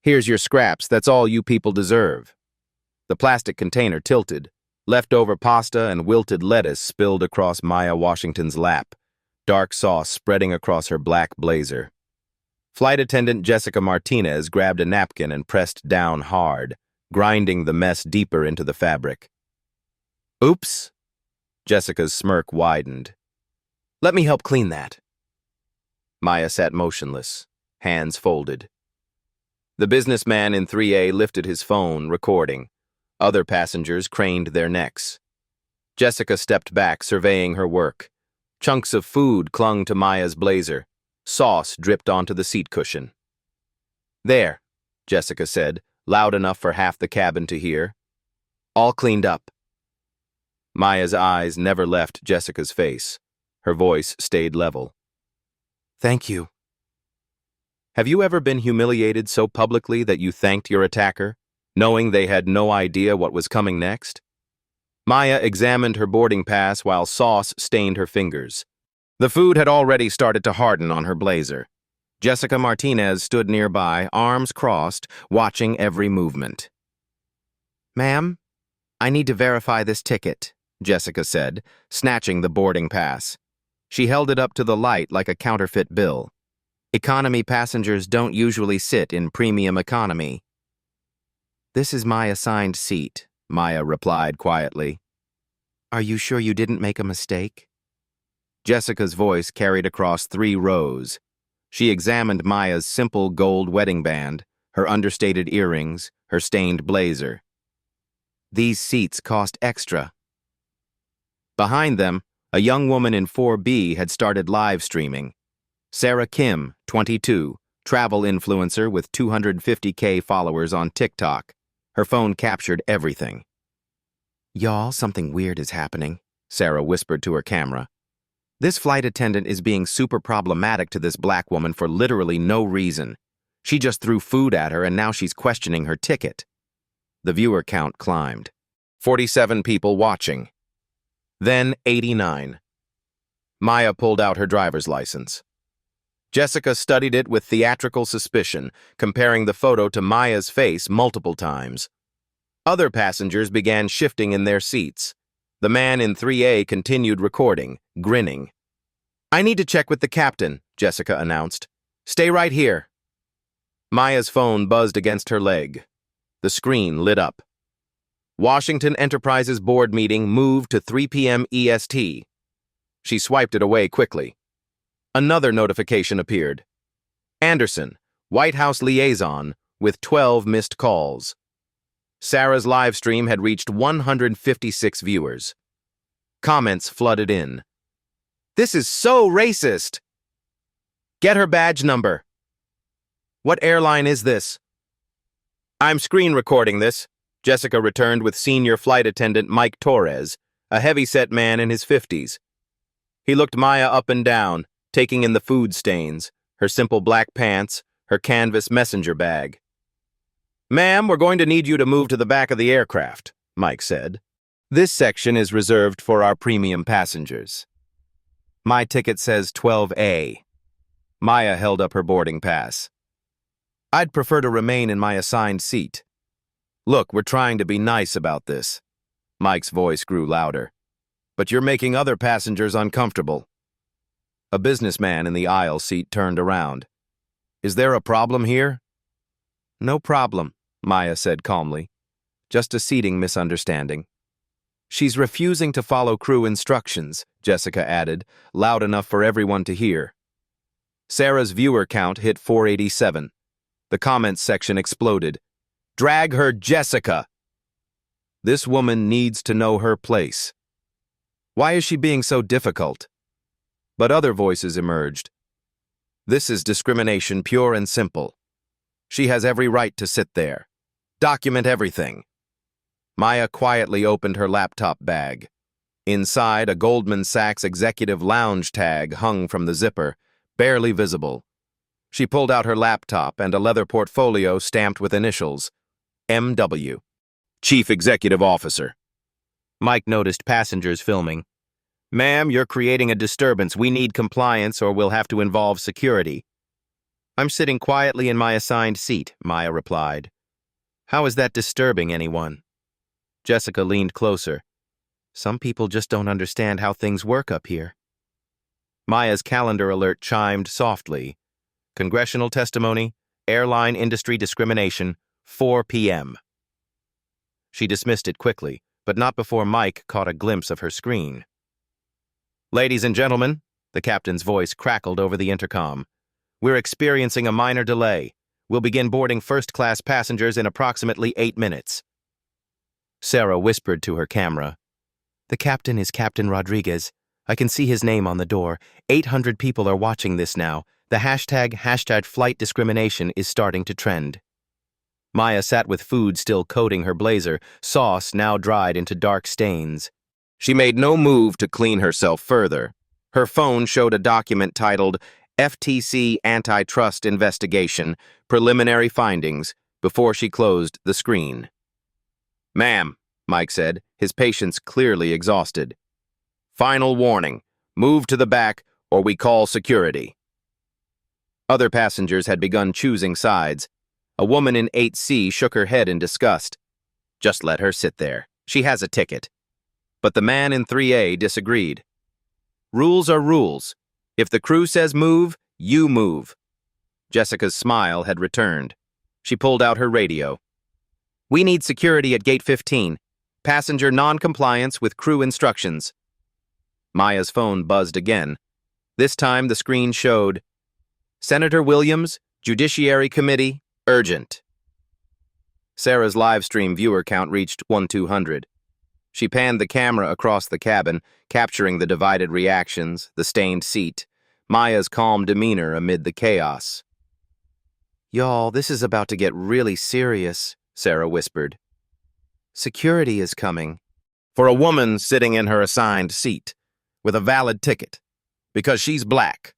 Here's your scraps, that's all you people deserve. The plastic container tilted. Leftover pasta and wilted lettuce spilled across Maya Washington's lap, dark sauce spreading across her black blazer. Flight attendant Jessica Martinez grabbed a napkin and pressed down hard, grinding the mess deeper into the fabric. Oops. Jessica's smirk widened. Let me help clean that. Maya sat motionless, hands folded. The businessman in 3A lifted his phone, recording. Other passengers craned their necks. Jessica stepped back, surveying her work. Chunks of food clung to Maya's blazer. Sauce dripped onto the seat cushion. There, Jessica said, loud enough for half the cabin to hear. All cleaned up. Maya's eyes never left Jessica's face. Her voice stayed level. Thank you. Have you ever been humiliated so publicly that you thanked your attacker, knowing they had no idea what was coming next? Maya examined her boarding pass while sauce stained her fingers. The food had already started to harden on her blazer. Jessica Martinez stood nearby, arms crossed, watching every movement. Ma'am, I need to verify this ticket, Jessica said, snatching the boarding pass. She held it up to the light like a counterfeit bill. Economy passengers don't usually sit in premium economy. This is my assigned seat, Maya replied quietly. Are you sure you didn't make a mistake? Jessica's voice carried across 3 rows. She examined Maya's simple gold wedding band, her understated earrings, her stained blazer. These seats cost extra. Behind them, a young woman in 4B had started live streaming. Sarah Kim, 22, travel influencer with 250K followers on TikTok. Her phone captured everything. Y'all, something weird is happening, Sarah whispered to her camera. This flight attendant is being super problematic to this black woman for literally no reason. She just threw food at her and now she's questioning her ticket. The viewer count climbed. 47 people watching. Then 89. Maya pulled out her driver's license. Jessica studied it with theatrical suspicion, comparing the photo to Maya's face multiple times. Other passengers began shifting in their seats. The man in 3A continued recording, grinning. I need to check with the captain, Jessica announced. Stay right here. Maya's phone buzzed against her leg. The screen lit up. Washington Enterprises board meeting moved to 3 p.m. EST. She swiped it away quickly. Another notification appeared. Anderson, White House liaison, with 12 missed calls. Sarah's live stream had reached 156 viewers. Comments flooded in. This is so racist! Get her badge number. What airline is this? I'm screen recording this, Jessica returned with senior flight attendant Mike Torres, a heavy-set man in his 50s. He looked Maya up and down, taking in the food stains, her simple black pants, her canvas messenger bag. Ma'am, we're going to need you to move to the back of the aircraft, Mike said. This section is reserved for our premium passengers. My ticket says 12A. Maya held up her boarding pass. I'd prefer to remain in my assigned seat. Look, we're trying to be nice about this. Mike's voice grew louder. But you're making other passengers uncomfortable. A businessman in the aisle seat turned around. Is there a problem here? No problem, Maya said calmly. Just a seating misunderstanding. She's refusing to follow crew instructions, Jessica added, loud enough for everyone to hear. Sarah's viewer count hit 487. The comments section exploded. Drag her, Jessica! This woman needs to know her place. Why is she being so difficult? But other voices emerged. This is discrimination, pure and simple. She has every right to sit there. Document everything. Maya quietly opened her laptop bag. Inside, a Goldman Sachs executive lounge tag hung from the zipper, barely visible. She pulled out her laptop and a leather portfolio stamped with initials. M.W. Chief Executive Officer. Mike noticed passengers filming. Ma'am, you're creating a disturbance. We need compliance or we'll have to involve security. I'm sitting quietly in my assigned seat, Maya replied. How is that disturbing anyone? Jessica leaned closer. Some people just don't understand how things work up here. Maya's calendar alert chimed softly. Congressional testimony, airline industry discrimination, 4 p.m. She dismissed it quickly, but not before Mike caught a glimpse of her screen. Ladies and gentlemen, the captain's voice crackled over the intercom. We're experiencing a minor delay. We'll begin boarding first-class passengers in approximately 8 minutes. Sarah whispered to her camera. The captain is Captain Rodriguez. I can see his name on the door. 800 people are watching this now. The hashtag flight discrimination is starting to trend. Maya sat with food still coating her blazer, sauce now dried into dark stains. She made no move to clean herself further. Her phone showed a document titled FTC Antitrust Investigation, Preliminary Findings, before she closed the screen. Ma'am, Mike said, his patience clearly exhausted. Final warning, move to the back or we call security. Other passengers had begun choosing sides. A woman in 8C shook her head in disgust. Just let her sit there. She has a ticket. But the man in 3A disagreed. Rules are rules. If the crew says move, you move. Jessica's smile had returned. She pulled out her radio. We need security at gate 15. Passenger non-compliance with crew instructions. Maya's phone buzzed again. This time the screen showed Senator Williams, Judiciary Committee, urgent. Sarah's live stream viewer count reached 1,200. She panned the camera across the cabin, capturing the divided reactions, the stained seat, Maya's calm demeanor amid the chaos. Y'all, this is about to get really serious, Sarah whispered. Security is coming. For a woman sitting in her assigned seat, with a valid ticket, because she's black.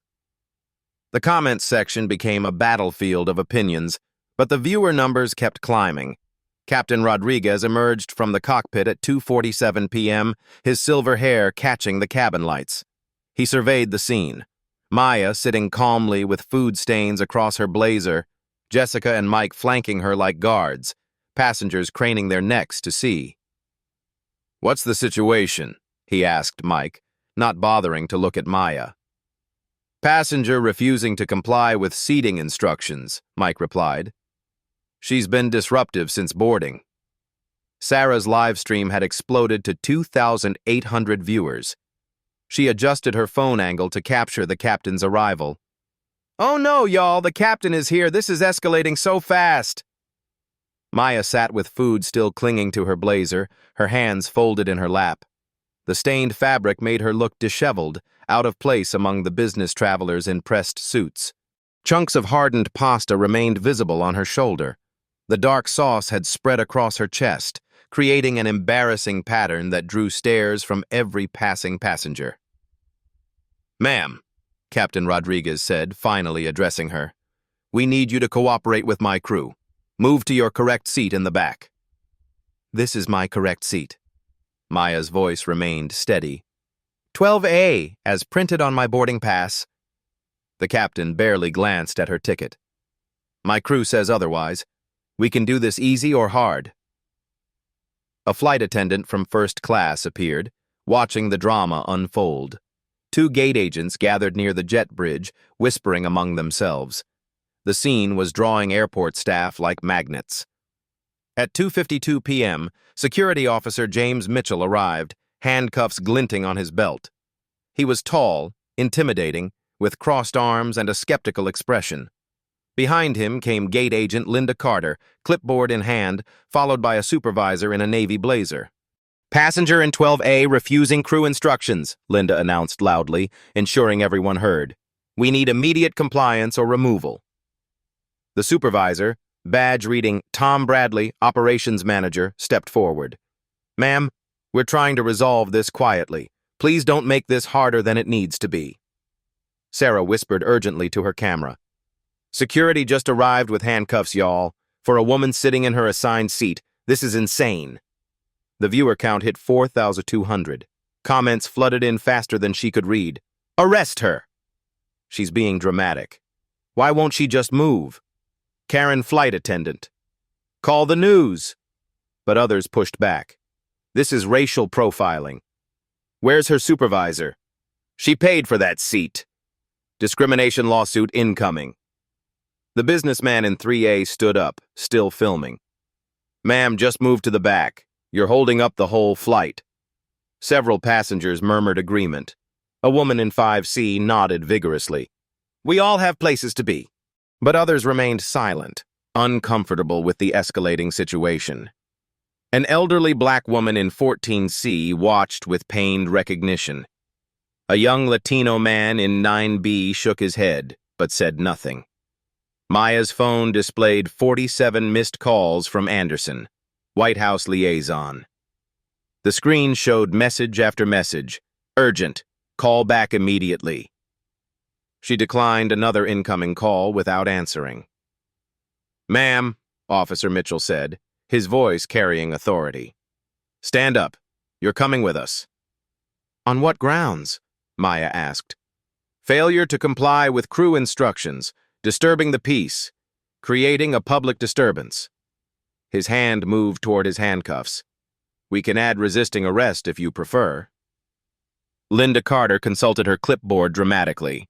The comments section became a battlefield of opinions, but the viewer numbers kept climbing. Captain Rodriguez emerged from the cockpit at 2:47 p.m., his silver hair catching the cabin lights. He surveyed the scene. Maya sitting calmly with food stains across her blazer, Jessica and Mike flanking her like guards, passengers craning their necks to see. What's the situation? He asked Mike, not bothering to look at Maya. Passenger refusing to comply with seating instructions, Mike replied. She's been disruptive since boarding. Sarah's live stream had exploded to 2,800 viewers. She adjusted her phone angle to capture the captain's arrival. Oh no, y'all, the captain is here. This is escalating so fast. Maya sat with food still clinging to her blazer, her hands folded in her lap. The stained fabric made her look disheveled, out of place among the business travelers in pressed suits. Chunks of hardened pasta remained visible on her shoulder. The dark sauce had spread across her chest, creating an embarrassing pattern that drew stares from every passing passenger. Ma'am, Captain Rodriguez said, finally addressing her, we need you to cooperate with my crew. Move to your correct seat in the back. This is my correct seat. Maya's voice remained steady. 12A, as printed on my boarding pass. The captain barely glanced at her ticket. My crew says otherwise. We can do this easy or hard. A flight attendant from first class appeared, watching the drama unfold. 2 gate agents gathered near the jet bridge, whispering among themselves. The scene was drawing airport staff like magnets. At 2:52 p.m., Security Officer James Mitchell arrived, handcuffs glinting on his belt. He was tall, intimidating, with crossed arms and a skeptical expression. Behind him came Gate Agent Linda Carter, clipboard in hand, followed by a supervisor in a navy blazer. Passenger in 12A refusing crew instructions, Linda announced loudly, ensuring everyone heard. We need immediate compliance or removal. The supervisor, badge reading Tom Bradley, Operations Manager, stepped forward. Ma'am, we're trying to resolve this quietly. Please don't make this harder than it needs to be. Sarah whispered urgently to her camera. Security just arrived with handcuffs, y'all. For a woman sitting in her assigned seat, this is insane. The viewer count hit 4,200. Comments flooded in faster than she could read. Arrest her! She's being dramatic. Why won't she just move? Karen, flight attendant. Call the news. But others pushed back. This is racial profiling. Where's her supervisor? She paid for that seat. Discrimination lawsuit incoming. The businessman in 3A stood up, still filming. Ma'am, just move to the back. You're holding up the whole flight. Several passengers murmured agreement. A woman in 5C nodded vigorously. We all have places to be. But others remained silent, uncomfortable with the escalating situation. An elderly black woman in 14C watched with pained recognition. A young Latino man in 9B shook his head, but said nothing. Maya's phone displayed 47 missed calls from Anderson, White House liaison. The screen showed message after message. Urgent. Call back immediately. She declined another incoming call without answering. Ma'am, Officer Mitchell said, his voice carrying authority. Stand up. You're coming with us. On what grounds? Maya asked. Failure to comply with crew instructions, disturbing the peace, creating a public disturbance. His hand moved toward his handcuffs. We can add resisting arrest if you prefer. Linda Carter consulted her clipboard dramatically.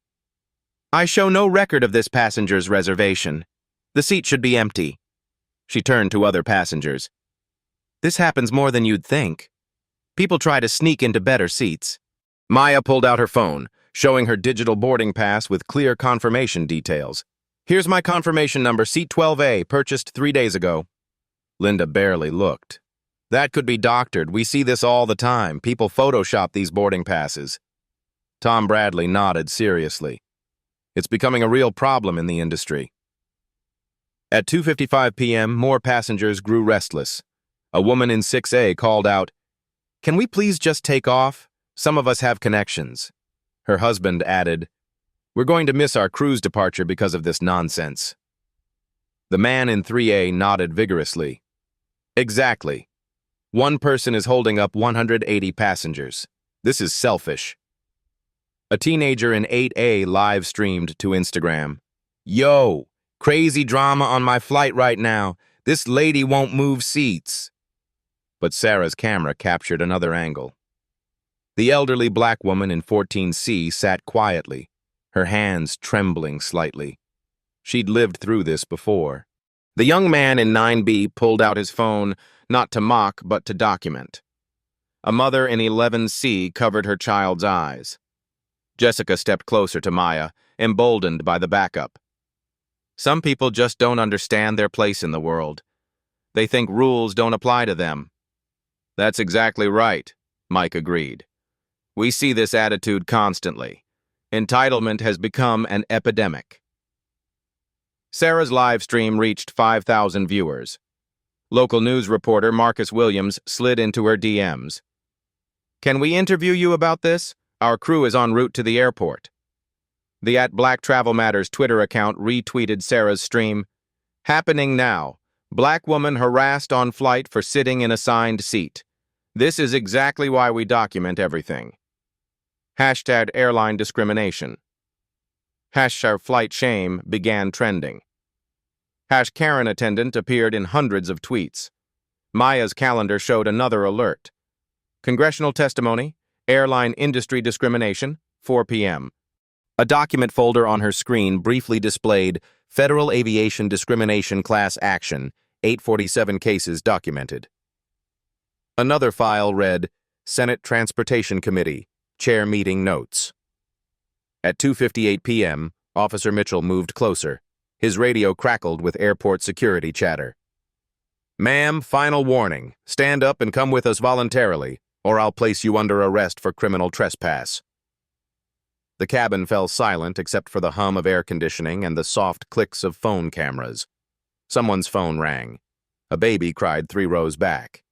I show no record of this passenger's reservation. The seat should be empty. She turned to other passengers. This happens more than you'd think. People try to sneak into better seats. Maya pulled out her phone, showing her digital boarding pass with clear confirmation details. Here's my confirmation number, seat 12A, purchased 3 days ago. Linda barely looked. That could be doctored. We see this all the time. People Photoshop these boarding passes. Tom Bradley nodded seriously. It's becoming a real problem in the industry. At 2:55 p.m., more passengers grew restless. A woman in 6A called out, Can we please just take off? Some of us have connections. Her husband added, We're going to miss our cruise departure because of this nonsense. The man in 3A nodded vigorously. Exactly. One person is holding up 180 passengers. This is selfish. A teenager in 8A live-streamed to Instagram. Yo, crazy drama on my flight right now. This lady won't move seats. But Sarah's camera captured another angle. The elderly black woman in 14C sat quietly, her hands trembling slightly. She'd lived through this before. The young man in 9B pulled out his phone, not to mock, but to document. A mother in 11C covered her child's eyes. Jessica stepped closer to Maya, emboldened by the backup. Some people just don't understand their place in the world. They think rules don't apply to them. That's exactly right, Mike agreed. We see this attitude constantly. Entitlement has become an epidemic. Sarah's live stream reached 5,000 viewers. Local news reporter Marcus Williams slid into her DMs. Can we interview you about this? Our crew is en route to the airport. The @BlackTravelMatters Twitter account retweeted Sarah's stream. Happening now. Black woman harassed on flight for sitting in assigned seat. This is exactly why we document everything. #airline discrimination. #flight shame began trending. #Karen attendant appeared in hundreds of tweets. Maya's calendar showed another alert. Congressional testimony, airline industry discrimination, 4 p.m. A document folder on her screen briefly displayed Federal Aviation Discrimination Class Action, 847 cases documented. Another file read, Senate Transportation Committee, Chair Meeting Notes. At 2:58 p.m., Officer Mitchell moved closer. His radio crackled with airport security chatter. Ma'am, final warning. Stand up and come with us voluntarily, or I'll place you under arrest for criminal trespass. The cabin fell silent except for the hum of air conditioning and the soft clicks of phone cameras. Someone's phone rang. A baby cried 3 rows back.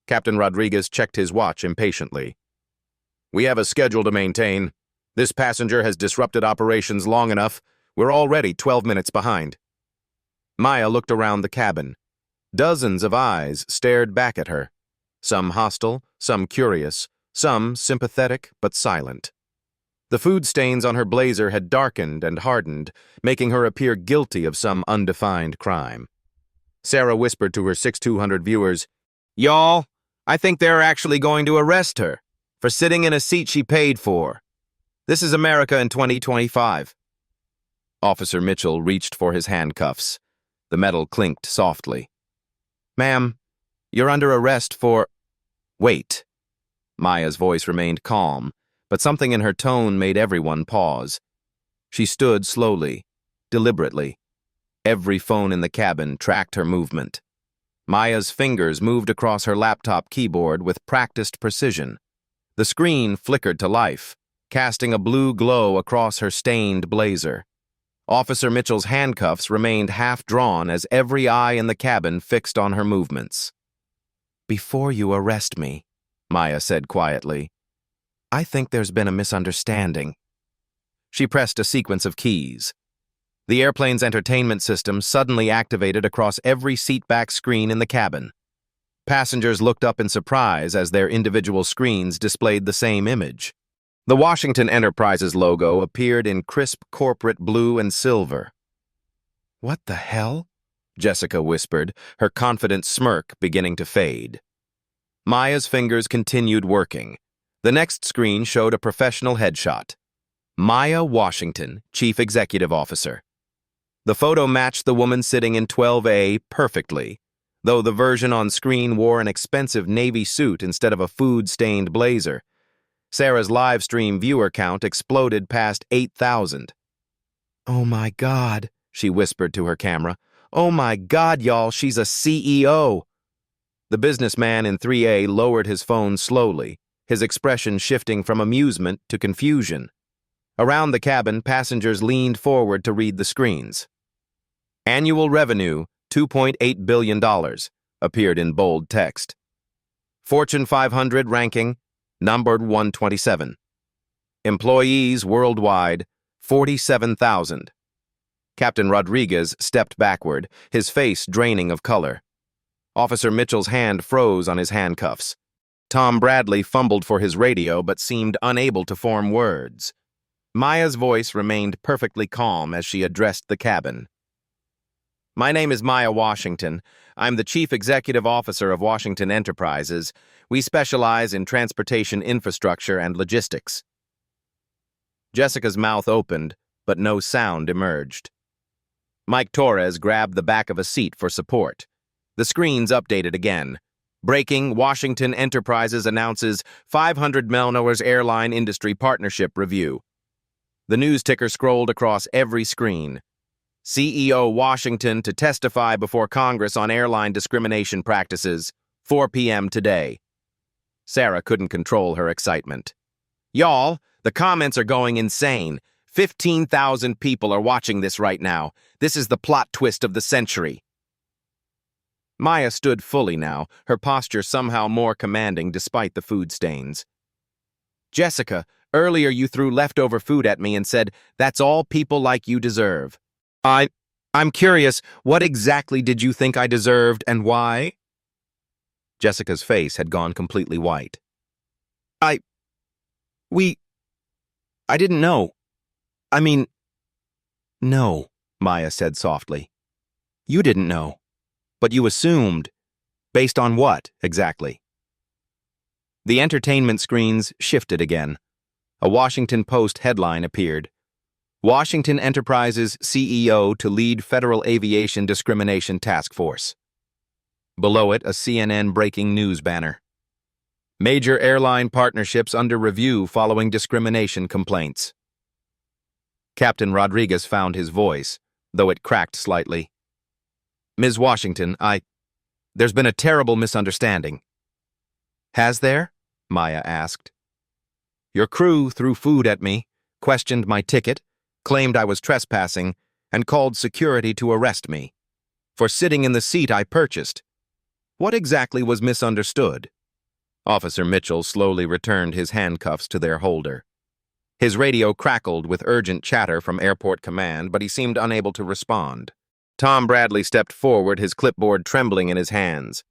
Captain Rodriguez checked his watch impatiently. We have a schedule to maintain. This passenger has disrupted operations long enough. We're already 12 minutes behind. Maya looked around the cabin. Dozens of eyes stared back at her. Some hostile, some curious, some sympathetic but silent. The food stains on her blazer had darkened and hardened, making her appear guilty of some undefined crime. Sarah whispered to her 6,200 viewers, "Y'all, I think they're actually going to arrest her for sitting in a seat she paid for. This is America in 2025. Officer Mitchell reached for his handcuffs. The metal clinked softly. "Ma'am, you're under arrest for—" "Wait." Maya's voice remained calm, but something in her tone made everyone pause. She stood slowly, deliberately. Every phone in the cabin tracked her movement. Maya's fingers moved across her laptop keyboard with practiced precision. The screen flickered to life, casting a blue glow across her stained blazer. Officer Mitchell's handcuffs remained half-drawn as every eye in the cabin fixed on her movements. "Before you arrest me," Maya said quietly, "I think there's been a misunderstanding." She pressed a sequence of keys. The airplane's entertainment system suddenly activated across every seatback screen in the cabin. Passengers looked up in surprise as their individual screens displayed the same image. The Washington Enterprises logo appeared in crisp corporate blue and silver. "What the hell?" Jessica whispered, her confident smirk beginning to fade. Maya's fingers continued working. The next screen showed a professional headshot. Maya Washington, Chief Executive Officer. The photo matched the woman sitting in 12A perfectly, though the version on screen wore an expensive navy suit instead of a food-stained blazer. Sarah's live stream viewer count exploded past 8,000. "Oh my God," she whispered to her camera. "Oh my God, y'all, she's a CEO." The businessman in 3A lowered his phone slowly, his expression shifting from amusement to confusion. Around the cabin, passengers leaned forward to read the screens. "Annual revenue, $2.8 billion, appeared in bold text. Fortune 500 ranking, numbered 127. Employees worldwide, 47,000. Captain Rodriguez stepped backward, his face draining of color. Officer Mitchell's hand froze on his handcuffs. Tom Bradley fumbled for his radio but seemed unable to form words. Maya's voice remained perfectly calm as she addressed the cabin. "My name is Maya Washington. I'm the Chief Executive Officer of Washington Enterprises. We specialize in transportation infrastructure and logistics." Jessica's mouth opened, but no sound emerged. Mike Torres grabbed the back of a seat for support. The screens updated again. Breaking: Washington Enterprises announces 500 Melnoers Airline Industry Partnership Review. The news ticker scrolled across every screen. CEO Washington to testify before Congress on airline discrimination practices, 4 p.m. today. Sarah couldn't control her excitement. "Y'all, the comments are going insane. 15,000 people are watching this right now. This is the plot twist of the century." Maya stood fully now, her posture somehow more commanding despite the food stains. "Jessica, earlier you threw leftover food at me and said, 'That's all people like you deserve.' I'm curious, what exactly did you think I deserved and why?" Jessica's face had gone completely white. I didn't know. I mean, no," Maya said softly. "You didn't know. But you assumed. Based on what, exactly?" The entertainment screens shifted again. A Washington Post headline appeared. "Washington Enterprises CEO to lead Federal Aviation Discrimination Task Force." Below it, a CNN breaking news banner. "Major airline partnerships under review following discrimination complaints." Captain Rodriguez found his voice, though it cracked slightly. "Ms. Washington, there's been a terrible misunderstanding." "Has there?" Maya asked. "Your crew threw food at me, questioned my ticket, claimed I was trespassing, and called security to arrest me for sitting in the seat I purchased. What exactly was misunderstood?" Officer Mitchell slowly returned his handcuffs to their holder. His radio crackled with urgent chatter from Airport Command, but he seemed unable to respond. Tom Bradley stepped forward, his clipboard trembling in his hands.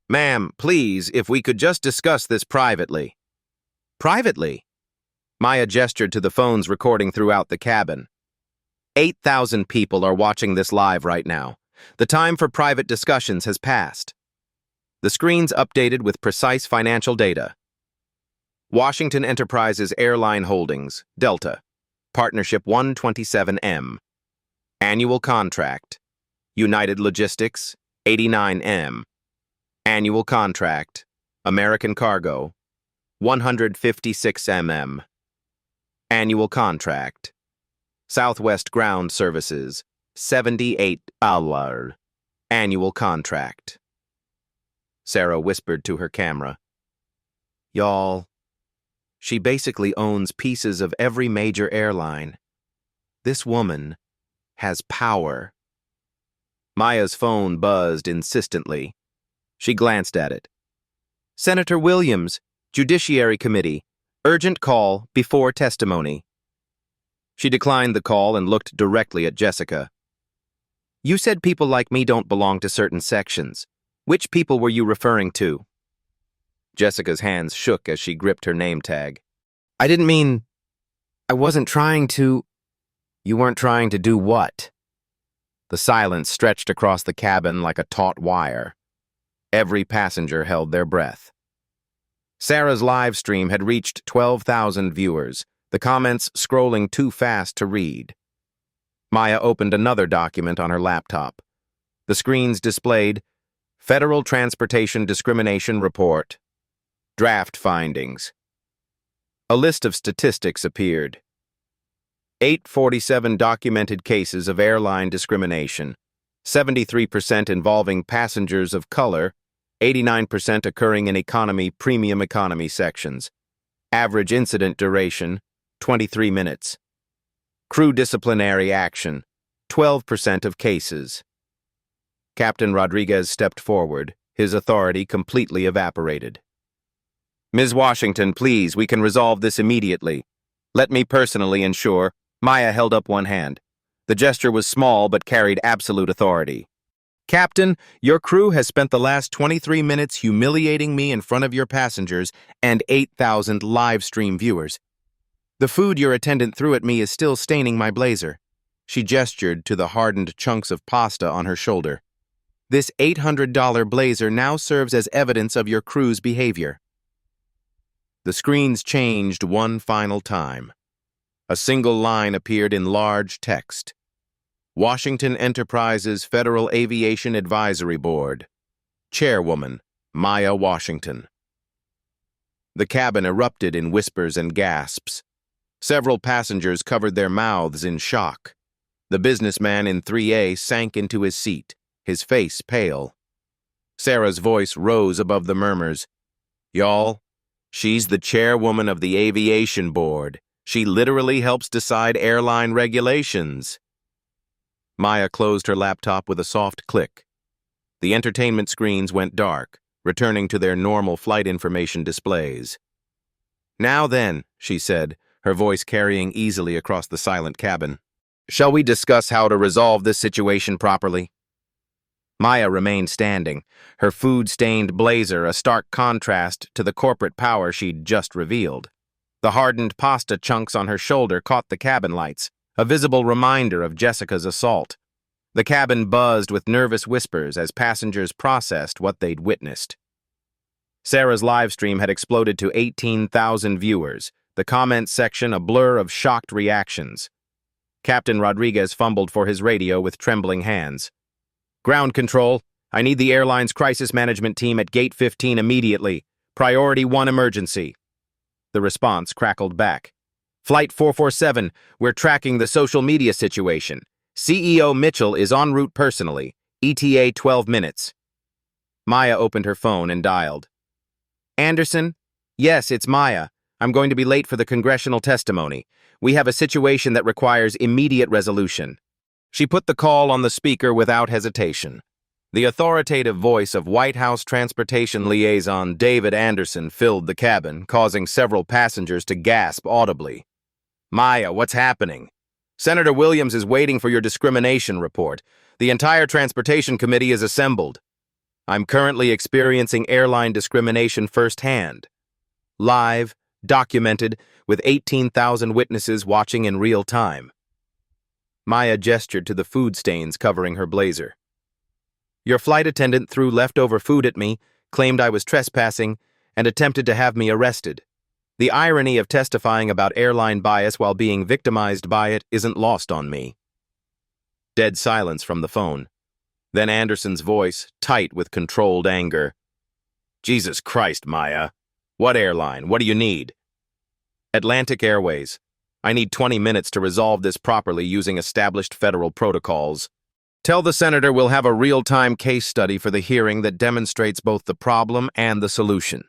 "Ma'am, please, if we could just discuss this privately." "Privately?" Maya gestured to the phones recording throughout the cabin. 8,000 people are watching this live right now. The time for private discussions has passed. The screens updated with precise financial data. Washington Enterprises Airline Holdings, Delta, Partnership 127M. Annual Contract, United Logistics, 89M. Annual Contract, American Cargo, 156mm. Annual Contract, Southwest Ground Services, $78. Annual Contract. Sarah whispered to her camera. Y'all, she basically owns pieces of every major airline. This woman has power. Maya's phone buzzed insistently. She glanced at it. Senator Williams, Judiciary Committee, urgent call before testimony. She declined the call and looked directly at Jessica. You said people like me don't belong to certain sections. Which people were you referring to? Jessica's hands shook as she gripped her name tag. I didn't mean... I wasn't trying to... You weren't trying to do what? The silence stretched across the cabin like a taut wire. Every passenger held their breath. Sarah's live stream had reached 12,000 viewers, the comments scrolling too fast to read. Maya opened another document on her laptop. The screens displayed Federal Transportation Discrimination Report. Draft findings. A list of statistics appeared. 847 documented cases of airline discrimination, 73% involving passengers of color, 89% occurring in premium economy sections. Average incident duration, 23 minutes. Crew disciplinary action, 12% of cases. Captain Rodriguez stepped forward, his authority completely evaporated. Ms. Washington, please, we can resolve this immediately. Let me personally ensure. Maya held up one hand. The gesture was small but carried absolute authority. Captain, your crew has spent the last 23 minutes humiliating me in front of your passengers and 8,000 live stream viewers. The food your attendant threw at me is still staining my blazer. She gestured to the hardened chunks of pasta on her shoulder. This $800 blazer now serves as evidence of your crew's behavior. The screens changed one final time. A single line appeared in large text. Washington Enterprises Federal Aviation Advisory Board. Chairwoman, Maya Washington. The cabin erupted in whispers and gasps. Several passengers covered their mouths in shock. The businessman in 3A sank into his seat, his face pale. Sarah's voice rose above the murmurs. Y'all, she's the chairwoman of the Aviation Board. She literally helps decide airline regulations. Maya closed her laptop with a soft click. The entertainment screens went dark, returning to their normal flight information displays. Now then, she said, her voice carrying easily across the silent cabin. Shall we discuss how to resolve this situation properly? Maya remained standing, her food-stained blazer a stark contrast to the corporate power she'd just revealed. The hardened pasta chunks on her shoulder caught the cabin lights, a visible reminder of Jessica's assault. The cabin buzzed with nervous whispers as passengers processed what they'd witnessed. Sarah's live stream had exploded to 18,000 viewers, the comments section a blur of shocked reactions. Captain Rodriguez fumbled for his radio with trembling hands. Ground control, I need the airline's crisis management team at Gate 15 immediately. Priority 1 emergency. The response crackled back. Flight 447, we're tracking the social media situation. CEO Mitchell is en route personally. ETA 12 minutes. Maya opened her phone and dialed. Anderson? Yes, it's Maya. I'm going to be late for the congressional testimony. We have a situation that requires immediate resolution. She put the call on the speaker without hesitation. The authoritative voice of White House Transportation Liaison David Anderson filled the cabin, causing several passengers to gasp audibly. Maya, what's happening? Senator Williams is waiting for your discrimination report. The entire Transportation Committee is assembled. I'm currently experiencing airline discrimination firsthand. Live, documented, with 18,000 witnesses watching in real time. Maya gestured to the food stains covering her blazer. Your flight attendant threw leftover food at me, claimed I was trespassing, and attempted to have me arrested. The irony of testifying about airline bias while being victimized by it isn't lost on me. Dead silence from the phone. Then Anderson's voice, tight with controlled anger. Jesus Christ, Maya. What airline? What do you need? Atlantic Airways. I need 20 minutes to resolve this properly using established federal protocols. Tell the senator we'll have a real-time case study for the hearing that demonstrates both the problem and the solution.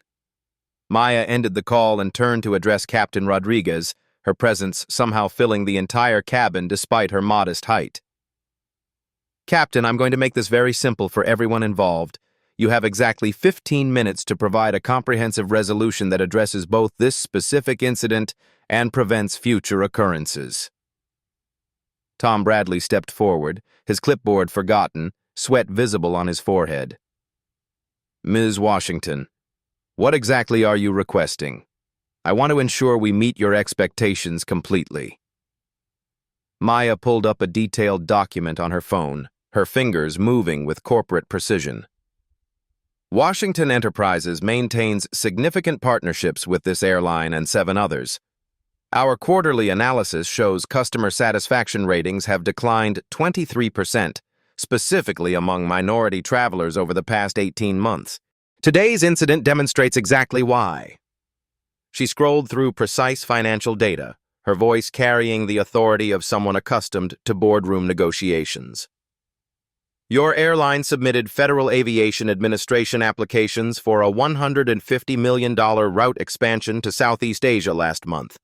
Maya ended the call and turned to address Captain Rodriguez, her presence somehow filling the entire cabin despite her modest height. Captain, I'm going to make this very simple for everyone involved. You have exactly 15 minutes to provide a comprehensive resolution that addresses both this specific incident and prevents future occurrences. Tom Bradley stepped forward, his clipboard forgotten, sweat visible on his forehead. Ms. Washington, what exactly are you requesting? I want to ensure we meet your expectations completely. Maya pulled up a detailed document on her phone, her fingers moving with corporate precision. Washington Enterprises maintains significant partnerships with this airline and 7 others. Our quarterly analysis shows customer satisfaction ratings have declined 23%, specifically among minority travelers over the past 18 months. Today's incident demonstrates exactly why. She scrolled through precise financial data, her voice carrying the authority of someone accustomed to boardroom negotiations. Your airline submitted Federal Aviation Administration applications for a $150 million route expansion to Southeast Asia last month.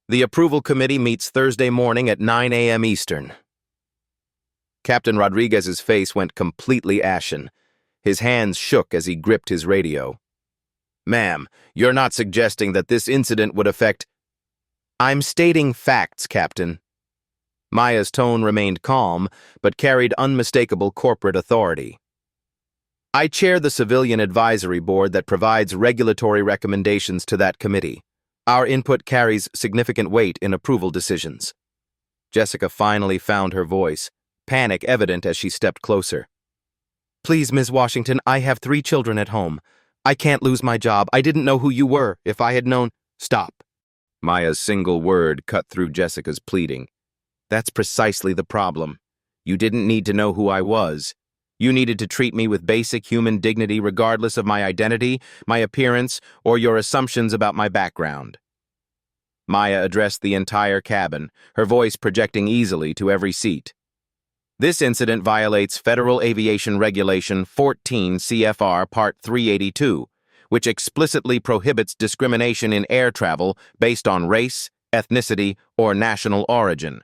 The approval committee meets Thursday morning at 9 a.m. Eastern. Captain Rodriguez's face went completely ashen. His hands shook as he gripped his radio. Ma'am, you're not suggesting that this incident would affect... I'm stating facts, Captain. Maya's tone remained calm, but carried unmistakable corporate authority. I chair the Civilian Advisory Board that provides regulatory recommendations to that committee. Our input carries significant weight in approval decisions. Jessica finally found her voice, panic evident as she stepped closer. Please, Ms. Washington, I have 3 children at home. I can't lose my job. I didn't know who you were. If I had known... Stop. Maya's single word cut through Jessica's pleading. That's precisely the problem. You didn't need to know who I was. You needed to treat me with basic human dignity regardless of my identity, my appearance, or your assumptions about my background. Maya addressed the entire cabin, her voice projecting easily to every seat. This incident violates Federal Aviation Regulation 14 CFR Part 382, which explicitly prohibits discrimination in air travel based on race, ethnicity, or national origin.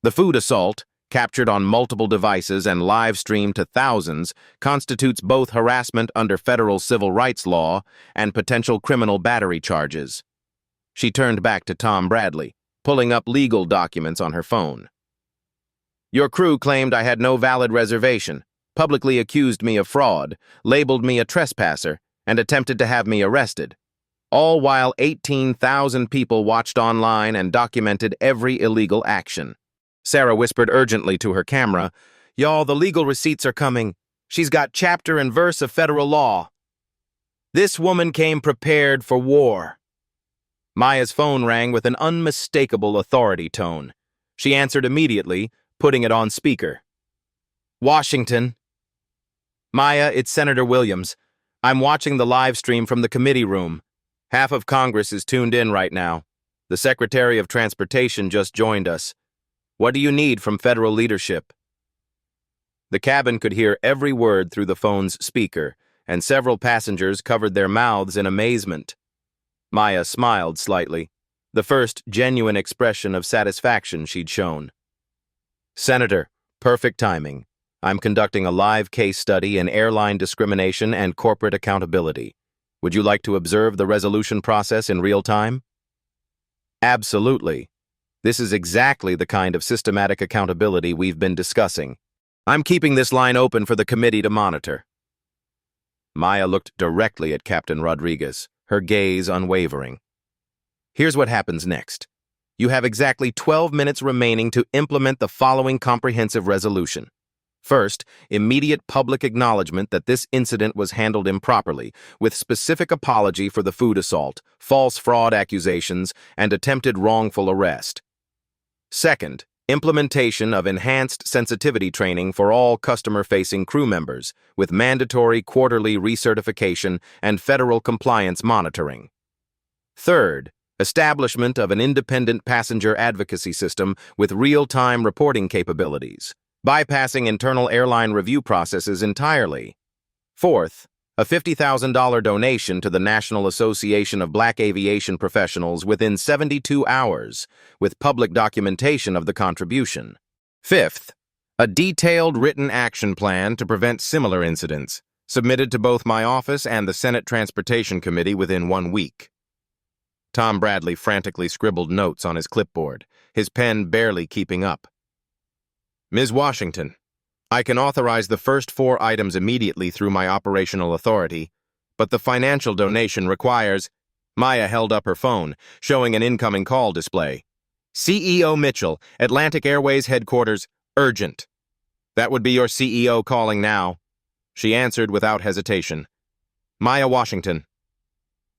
The food assault, captured on multiple devices and live-streamed to thousands, constitutes both harassment under federal civil rights law and potential criminal battery charges. She turned back to Tom Bradley, pulling up legal documents on her phone. Your crew claimed I had no valid reservation, publicly accused me of fraud, labeled me a trespasser, and attempted to have me arrested. All while 18,000 people watched online and documented every illegal action. Sarah whispered urgently to her camera, Y'all, the legal receipts are coming. She's got chapter and verse of federal law. This woman came prepared for war. Maya's phone rang with an unmistakable authority tone. She answered immediately, putting it on speaker. Washington. Maya, it's Senator Williams. I'm watching the live stream from the committee room. Half of Congress is tuned in right now. The Secretary of Transportation just joined us. What do you need from federal leadership? The cabin could hear every word through the phone's speaker, and several passengers covered their mouths in amazement. Maya smiled slightly, the first genuine expression of satisfaction she'd shown. Senator, perfect timing. I'm conducting a live case study in airline discrimination and corporate accountability. Would you like to observe the resolution process in real time? Absolutely. This is exactly the kind of systematic accountability we've been discussing. I'm keeping this line open for the committee to monitor. Maya looked directly at Captain Rodriguez, her gaze unwavering. Here's what happens next. You have exactly 12 minutes remaining to implement the following comprehensive resolution. First, immediate public acknowledgement that this incident was handled improperly, with specific apology for the food assault, false fraud accusations, and attempted wrongful arrest. Second, implementation of enhanced sensitivity training for all customer-facing crew members, with mandatory quarterly recertification and federal compliance monitoring. Third, establishment of an independent passenger advocacy system with real-time reporting capabilities, bypassing internal airline review processes entirely. Fourth, a $50,000 donation to the National Association of Black Aviation Professionals within 72 hours, with public documentation of the contribution. Fifth, a detailed written action plan to prevent similar incidents, submitted to both my office and the Senate Transportation Committee within 1 week. Tom Bradley frantically scribbled notes on his clipboard, his pen barely keeping up. Ms. Washington, I can authorize the first 4 items immediately through my operational authority, but the financial donation requires— Maya held up her phone, showing an incoming call display. CEO Mitchell, Atlantic Airways headquarters, urgent. That would be your CEO calling now. She answered without hesitation. Maya Washington.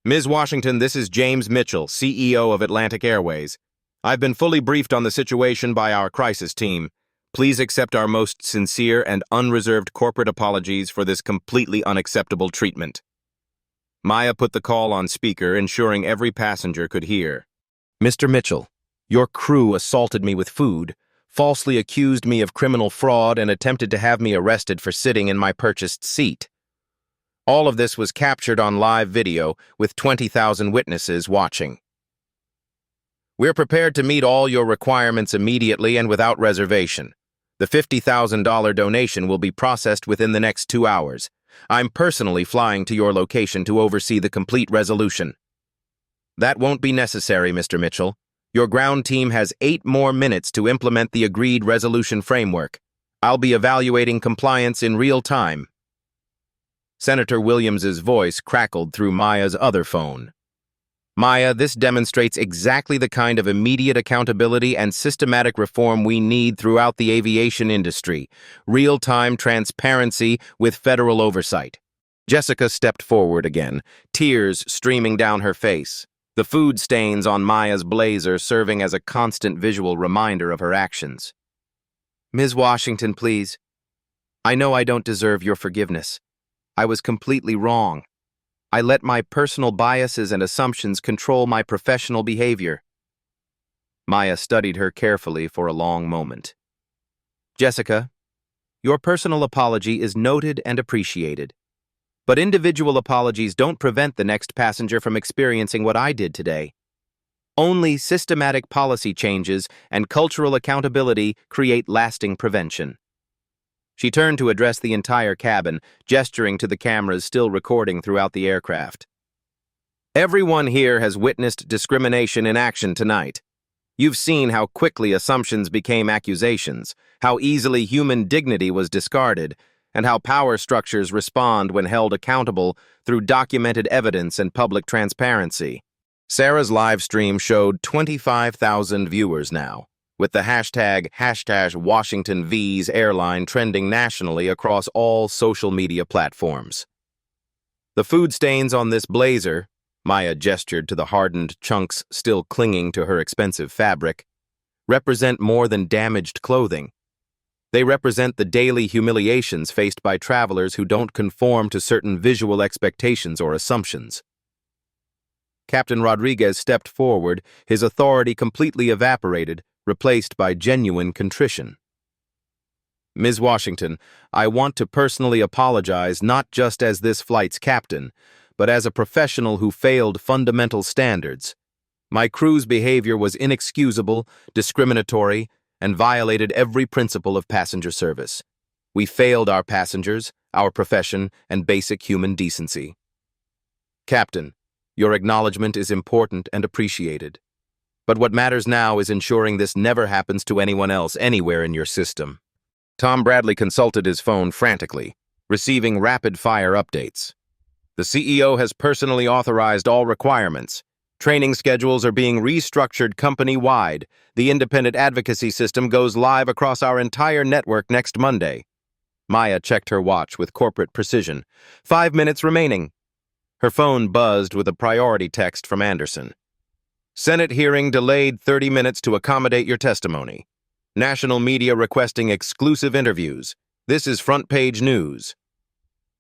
Ms. Washington, this is James Mitchell, CEO of Atlantic Airways. I've been fully briefed on the situation by our crisis team. Please accept our most sincere and unreserved corporate apologies for this completely unacceptable treatment. Maya put the call on speaker, ensuring every passenger could hear. Mr. Mitchell, your crew assaulted me with food, falsely accused me of criminal fraud, and attempted to have me arrested for sitting in my purchased seat. All of this was captured on live video with 20,000 witnesses watching. We're prepared to meet all your requirements immediately and without reservation. The $50,000 donation will be processed within the next 2 hours. I'm personally flying to your location to oversee the complete resolution. That won't be necessary, Mr. Mitchell. Your ground team has 8 more minutes to implement the agreed resolution framework. I'll be evaluating compliance in real time. Senator Williams's voice crackled through Maya's other phone. Maya, this demonstrates exactly the kind of immediate accountability and systematic reform we need throughout the aviation industry. Real-time transparency with federal oversight. Jessica stepped forward again, tears streaming down her face, the food stains on Maya's blazer serving as a constant visual reminder of her actions. Ms. Washington, please. I know I don't deserve your forgiveness. I was completely wrong. I let my personal biases and assumptions control my professional behavior. Maya studied her carefully for a long moment. Jessica, your personal apology is noted and appreciated. But individual apologies don't prevent the next passenger from experiencing what I did today. Only systematic policy changes and cultural accountability create lasting prevention. She turned to address the entire cabin, gesturing to the cameras still recording throughout the aircraft. Everyone here has witnessed discrimination in action tonight. You've seen how quickly assumptions became accusations, how easily human dignity was discarded, and how power structures respond when held accountable through documented evidence and public transparency. Sarah's live stream showed 25,000 viewers now, with the hashtag #WashingtonV's airline trending nationally across all social media platforms. The food stains on this blazer, Maya gestured to the hardened chunks still clinging to her expensive fabric, represent more than damaged clothing. They represent the daily humiliations faced by travelers who don't conform to certain visual expectations or assumptions. Captain Rodriguez stepped forward, his authority completely evaporated, replaced by genuine contrition. Ms. Washington, I want to personally apologize not just as this flight's captain, but as a professional who failed fundamental standards. My crew's behavior was inexcusable, discriminatory, and violated every principle of passenger service. We failed our passengers, our profession, and basic human decency. Captain, your acknowledgement is important and appreciated. But what matters now is ensuring this never happens to anyone else anywhere in your system. Tom Bradley consulted his phone frantically, receiving rapid-fire updates. The CEO has personally authorized all requirements. Training schedules are being restructured company-wide. The independent advocacy system goes live across our entire network next Monday. Maya checked her watch with corporate precision. 5 minutes remaining. Her phone buzzed with a priority text from Anderson. Senate hearing delayed 30 minutes to accommodate your testimony. National media requesting exclusive interviews. This is front-page news.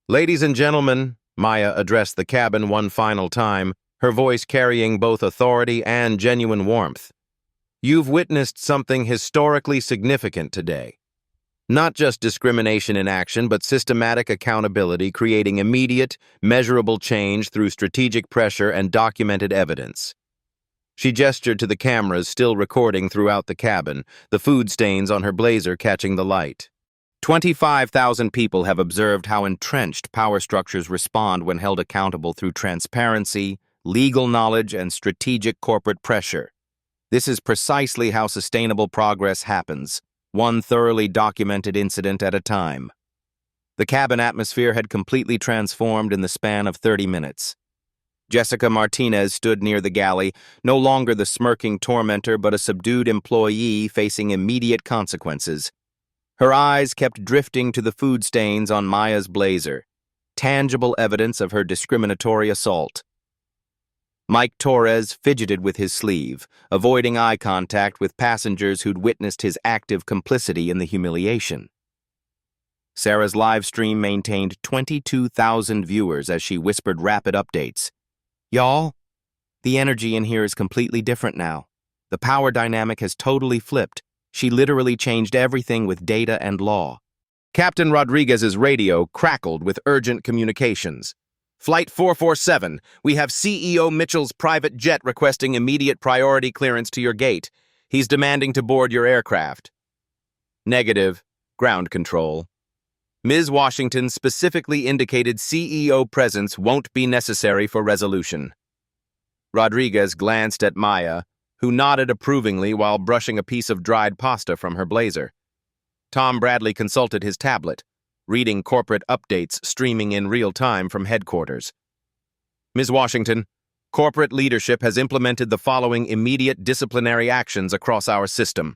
Ladies and gentlemen, Maya addressed the cabin one final time, her voice carrying both authority and genuine warmth. You've witnessed something historically significant today. Not just discrimination in action, but systematic accountability, creating immediate, measurable change through strategic pressure and documented evidence. She gestured to the cameras still recording throughout the cabin, the food stains on her blazer catching the light. 25,000 people have observed how entrenched power structures respond when held accountable through transparency, legal knowledge, and strategic corporate pressure. This is precisely how sustainable progress happens, one thoroughly documented incident at a time. The cabin atmosphere had completely transformed in the span of 30 minutes. Jessica Martinez stood near the galley, no longer the smirking tormentor but a subdued employee facing immediate consequences. Her eyes kept drifting to the food stains on Maya's blazer, tangible evidence of her discriminatory assault. Mike Torres fidgeted with his sleeve, avoiding eye contact with passengers who'd witnessed his active complicity in the humiliation. Sarah's live stream maintained 22,000 viewers as she whispered rapid updates. Y'all, the energy in here is completely different now. The power dynamic has totally flipped. She literally changed everything with data and law. Captain Rodriguez's radio crackled with urgent communications. Flight 447, we have CEO Mitchell's private jet requesting immediate priority clearance to your gate. He's demanding to board your aircraft. Negative. Ground control. Ms. Washington specifically indicated CEO presence won't be necessary for resolution. Rodriguez glanced at Maya, who nodded approvingly while brushing a piece of dried pasta from her blazer. Tom Bradley consulted his tablet, reading corporate updates streaming in real time from headquarters. Ms. Washington, corporate leadership has implemented the following immediate disciplinary actions across our system.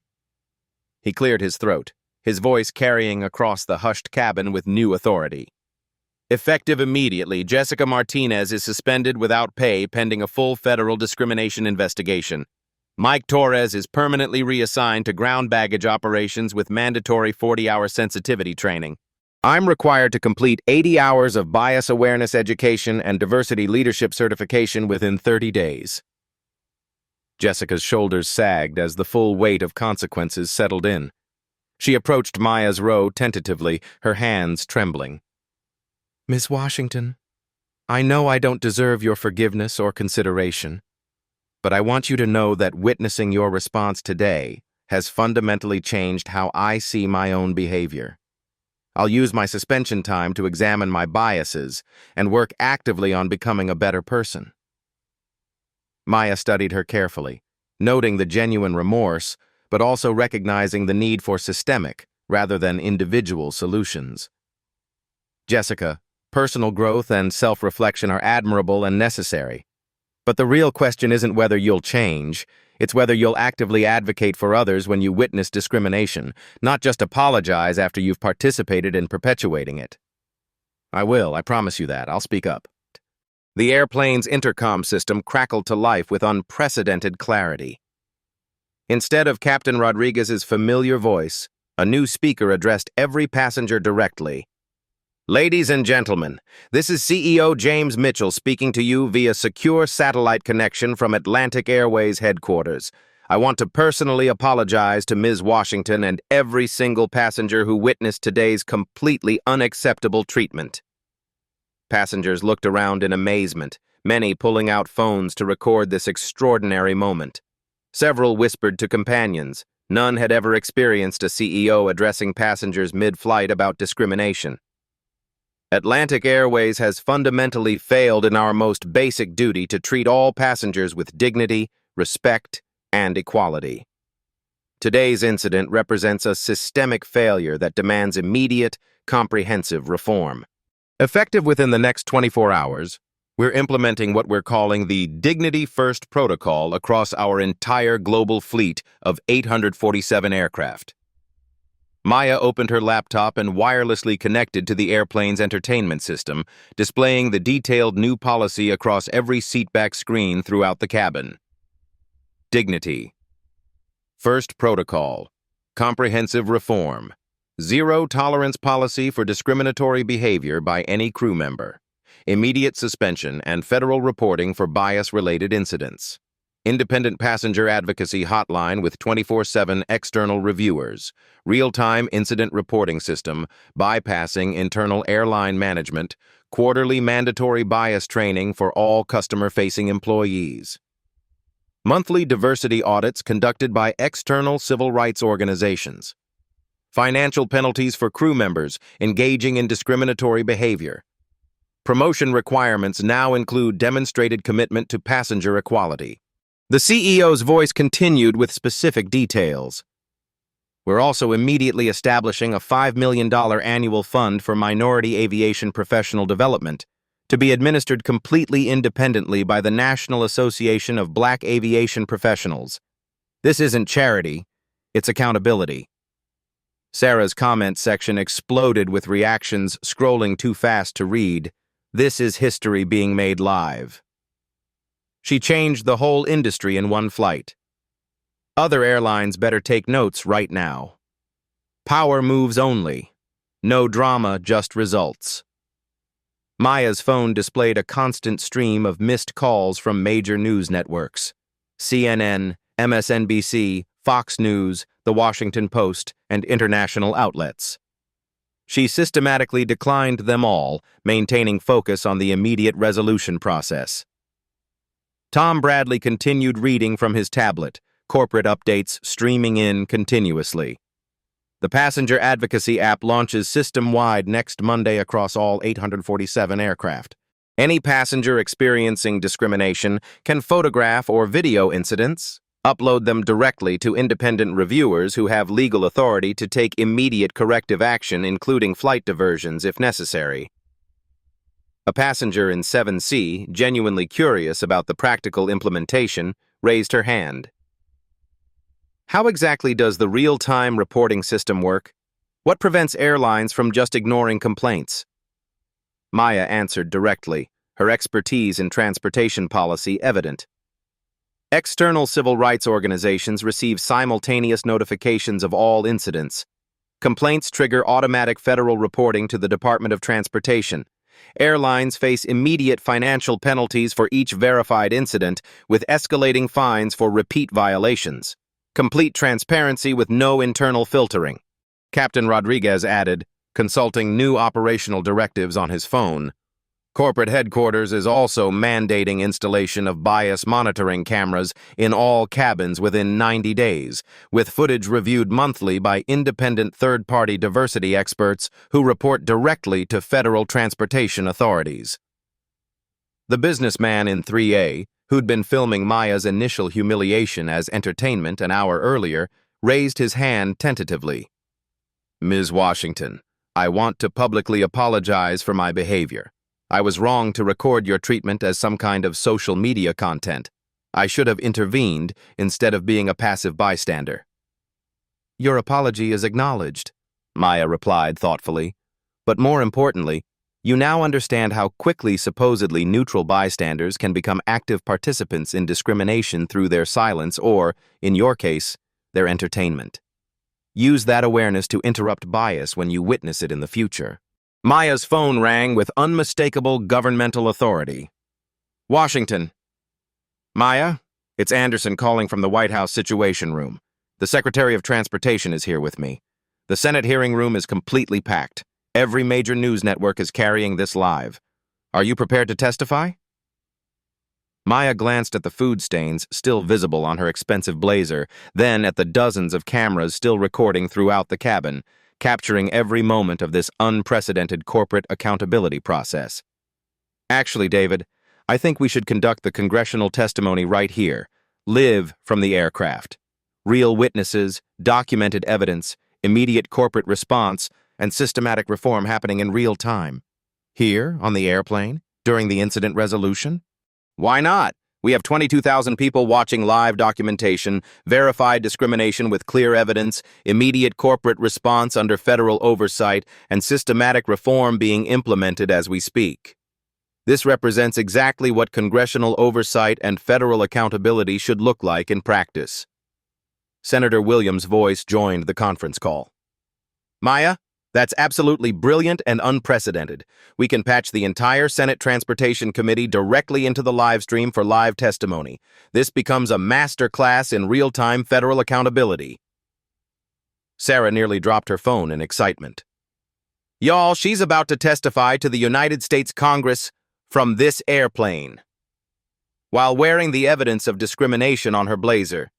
He cleared his throat, his voice carrying across the hushed cabin with new authority. Effective immediately, Jessica Martinez is suspended without pay pending a full federal discrimination investigation. Mike Torres is permanently reassigned to ground baggage operations with mandatory 40-hour sensitivity training. I'm required to complete 80 hours of bias awareness education and diversity leadership certification within 30 days. Jessica's shoulders sagged as the full weight of consequences settled in. She approached Maya's row tentatively, her hands trembling. Miss Washington, I know I don't deserve your forgiveness or consideration, but I want you to know that witnessing your response today has fundamentally changed how I see my own behavior. I'll use my suspension time to examine my biases and work actively on becoming a better person. Maya studied her carefully, noting the genuine remorse, but also recognizing the need for systemic rather than individual solutions. Jessica, personal growth and self-reflection are admirable and necessary, but the real question isn't whether you'll change, it's whether you'll actively advocate for others when you witness discrimination, not just apologize after you've participated in perpetuating it. I will, I promise you that. I'll speak up. The airplane's intercom system crackled to life with unprecedented clarity. Instead of Captain Rodriguez's familiar voice, a new speaker addressed every passenger directly. Ladies and gentlemen, this is CEO James Mitchell speaking to you via secure satellite connection from Atlantic Airways headquarters. I want to personally apologize to Ms. Washington and every single passenger who witnessed today's completely unacceptable treatment. Passengers looked around in amazement, many pulling out phones to record this extraordinary moment. Several whispered to companions. None had ever experienced a CEO addressing passengers mid-flight about discrimination. Atlantic Airways has fundamentally failed in our most basic duty to treat all passengers with dignity, respect, and equality. Today's incident represents a systemic failure that demands immediate, comprehensive reform. Effective within the next 24 hours, We're implementing what we're calling the Dignity First Protocol across our entire global fleet of 847 aircraft. Maya opened her laptop and wirelessly connected to the airplane's entertainment system, displaying the detailed new policy across every seatback screen throughout the cabin. Dignity. First Protocol. Comprehensive reform. Zero tolerance policy for discriminatory behavior by any crew member. Immediate suspension and federal reporting for bias-related incidents. Independent passenger advocacy hotline with 24/7 external reviewers. Real-time incident reporting system, bypassing internal airline management. Quarterly mandatory bias training for all customer-facing employees. Monthly diversity audits conducted by external civil rights organizations. Financial penalties for crew members engaging in discriminatory behavior. Promotion requirements now include demonstrated commitment to passenger equality. The CEO's voice continued with specific details. We're also immediately establishing a $5 million annual fund for minority aviation professional development to be administered completely independently by the National Association of Black Aviation Professionals. This isn't charity, it's accountability. Sarah's comment section exploded with reactions scrolling too fast to read. This is history being made live. She changed the whole industry in one flight. Other airlines better take notes right now. Power moves only. No drama, just results. Maya's phone displayed a constant stream of missed calls from major news networks. CNN, MSNBC, Fox News, The Washington Post, and international outlets. She systematically declined them all, maintaining focus on the immediate resolution process. Tom Bradley continued reading from his tablet, corporate updates streaming in continuously. The Passenger Advocacy app launches system-wide next Monday across all 847 aircraft. Any passenger experiencing discrimination can photograph or video incidents, upload them directly to independent reviewers who have legal authority to take immediate corrective action, including flight diversions if necessary. A passenger in 7C, genuinely curious about the practical implementation, raised her hand. How exactly does the real-time reporting system work? What prevents airlines from just ignoring complaints? Maya answered directly, her expertise in transportation policy evident. External civil rights organizations receive simultaneous notifications of all incidents. Complaints trigger automatic federal reporting to the Department of Transportation. Airlines face immediate financial penalties for each verified incident, with escalating fines for repeat violations. Complete transparency with no internal filtering. Captain Rodriguez added, consulting new operational directives on his phone. Corporate headquarters is also mandating installation of bias monitoring cameras in all cabins within 90 days, with footage reviewed monthly by independent third-party diversity experts who report directly to federal transportation authorities. The businessman in 3A, who'd been filming Maya's initial humiliation as entertainment an hour earlier, raised his hand tentatively. Ms. Washington, I want to publicly apologize for my behavior. I was wrong to record your treatment as some kind of social media content. I should have intervened instead of being a passive bystander. Your apology is acknowledged, Maya replied thoughtfully. But more importantly, you now understand how quickly supposedly neutral bystanders can become active participants in discrimination through their silence or, in your case, their entertainment. Use that awareness to interrupt bias when you witness it in the future. Maya's phone rang with unmistakable governmental authority. Washington. Maya, it's Anderson calling from the White House Situation Room. The Secretary of Transportation is here with me. The Senate hearing room is completely packed. Every major news network is carrying this live. Are you prepared to testify? Maya glanced at the food stains still visible on her expensive blazer, then at the dozens of cameras still recording throughout the cabin, capturing every moment of this unprecedented corporate accountability process. Actually, David, I think we should conduct the congressional testimony right here, live from the aircraft. Real witnesses, documented evidence, immediate corporate response, and systematic reform happening in real time. Here, on the airplane, during the incident resolution? Why not? We have 22,000 people watching live documentation, verified discrimination with clear evidence, immediate corporate response under federal oversight, and systematic reform being implemented as we speak. This represents exactly what congressional oversight and federal accountability should look like in practice. Senator Williams' voice joined the conference call. Maya, that's absolutely brilliant and unprecedented. We can patch the entire Senate Transportation Committee directly into the live stream for live testimony. This becomes a master class in real-time federal accountability. Sarah nearly dropped her phone in excitement. Y'all, she's about to testify to the United States Congress from this airplane, while wearing the evidence of discrimination on her blazer.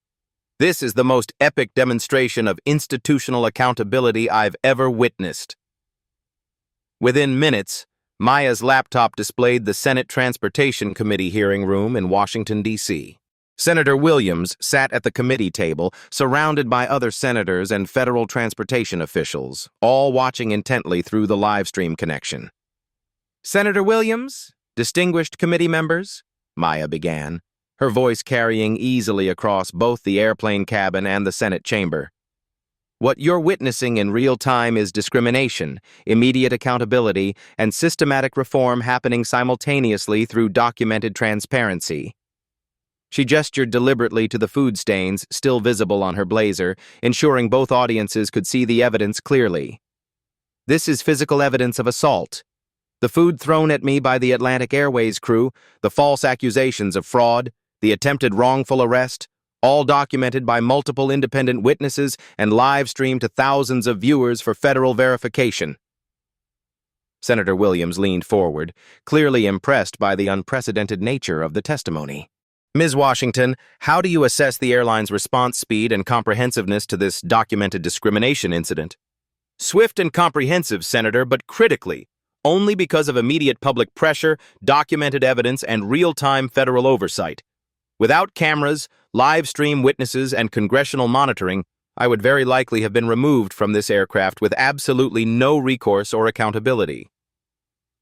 This is the most epic demonstration of institutional accountability I've ever witnessed. Within minutes, Maya's laptop displayed the Senate Transportation Committee hearing room in Washington, D.C. Senator Williams sat at the committee table, surrounded by other senators and federal transportation officials, all watching intently through the live stream connection. Senator Williams, distinguished committee members, Maya began, her voice carrying easily across both the airplane cabin and the Senate chamber. What you're witnessing in real time is discrimination, immediate accountability, and systematic reform happening simultaneously through documented transparency. She gestured deliberately to the food stains still visible on her blazer, ensuring both audiences could see the evidence clearly. This is physical evidence of assault. The food thrown at me by the Atlantic Airways crew, the false accusations of fraud, the attempted wrongful arrest, all documented by multiple independent witnesses and live-streamed to thousands of viewers for federal verification. Senator Williams leaned forward, clearly impressed by the unprecedented nature of the testimony. Ms. Washington, how do you assess the airline's response speed and comprehensiveness to this documented discrimination incident? Swift and comprehensive, Senator, but critically, only because of immediate public pressure, documented evidence, and real-time federal oversight. Without cameras, live stream witnesses, and congressional monitoring, I would very likely have been removed from this aircraft with absolutely no recourse or accountability.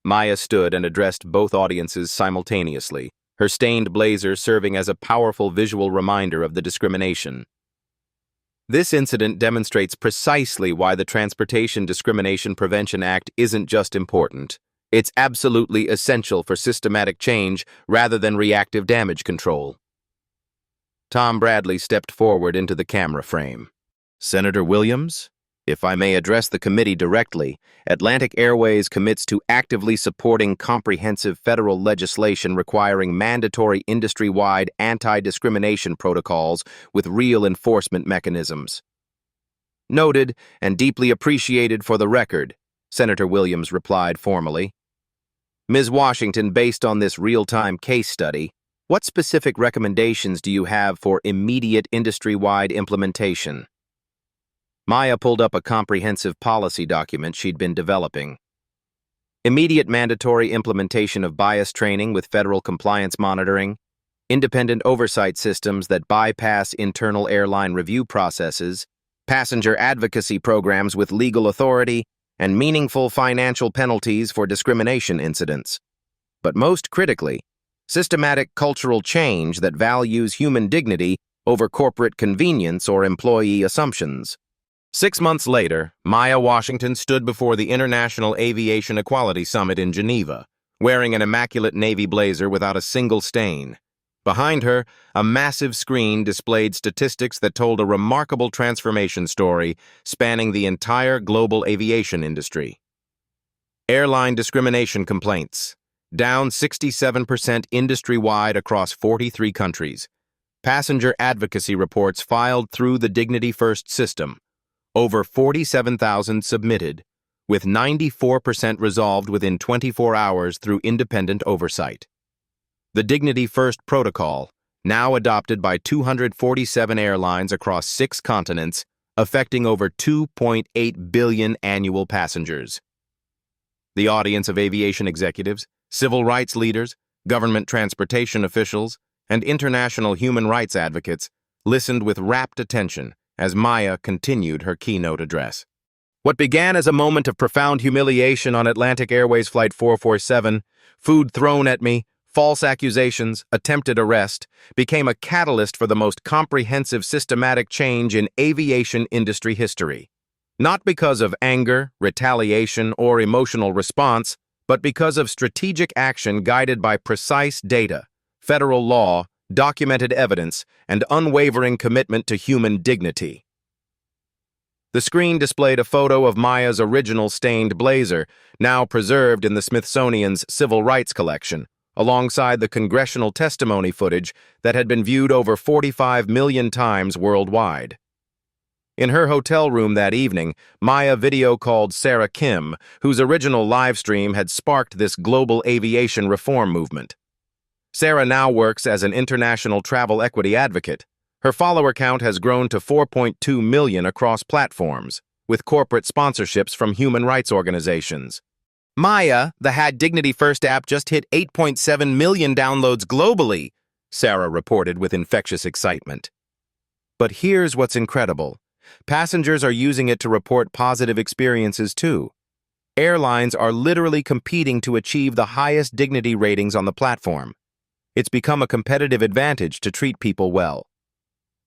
Maya stood and addressed both audiences simultaneously, her stained blazer serving as a powerful visual reminder of the discrimination. This incident demonstrates precisely why the Transportation Discrimination Prevention Act isn't just important. It's absolutely essential for systematic change rather than reactive damage control. Tom Bradley stepped forward into the camera frame. Senator Williams, if I may address the committee directly, Atlantic Airways commits to actively supporting comprehensive federal legislation requiring mandatory industry-wide anti-discrimination protocols with real enforcement mechanisms. Noted and deeply appreciated for the record, Senator Williams replied formally. Ms. Washington, based on this real-time case study, what specific recommendations do you have for immediate industry-wide implementation? Maya pulled up a comprehensive policy document she'd been developing. Immediate mandatory implementation of bias training with federal compliance monitoring, independent oversight systems that bypass internal airline review processes, passenger advocacy programs with legal authority, and meaningful financial penalties for discrimination incidents. But most critically, systematic cultural change that values human dignity over corporate convenience or employee assumptions. 6 months later, Maya Washington stood before the International Aviation Equality Summit in Geneva, wearing an immaculate navy blazer without a single stain. Behind her, a massive screen displayed statistics that told a remarkable transformation story spanning the entire global aviation industry. Airline discrimination complaints, down 67% industry-wide across 43 countries. Passenger advocacy reports filed through the Dignity First system, over 47,000 submitted, with 94% resolved within 24 hours through independent oversight. The Dignity First protocol, now adopted by 247 airlines across 6 continents, affecting over 2.8 billion annual passengers. The audience of aviation executives, civil rights leaders, government transportation officials, and international human rights advocates listened with rapt attention as Maya continued her keynote address. What began as a moment of profound humiliation on Atlantic Airways Flight 447, food thrown at me, false accusations, attempted arrest, became a catalyst for the most comprehensive systematic change in aviation industry history. Not because of anger, retaliation, or emotional response, but because of strategic action guided by precise data, federal law, documented evidence, and unwavering commitment to human dignity. The screen displayed a photo of Maya's original stained blazer, now preserved in the Smithsonian's Civil Rights Collection, alongside the congressional testimony footage that had been viewed over 45 million times worldwide. In her hotel room that evening, Maya video called Sarah Kim, whose original live stream had sparked this global aviation reform movement. Sarah now works as an international travel equity advocate. Her follower count has grown to 4.2 million across platforms, with corporate sponsorships from human rights organizations. Maya, the Had Dignity First app, just hit 8.7 million downloads globally, Sarah reported with infectious excitement. But here's what's incredible. Passengers are using it to report positive experiences too. Airlines are literally competing to achieve the highest dignity ratings on the platform. It's become a competitive advantage to treat people well.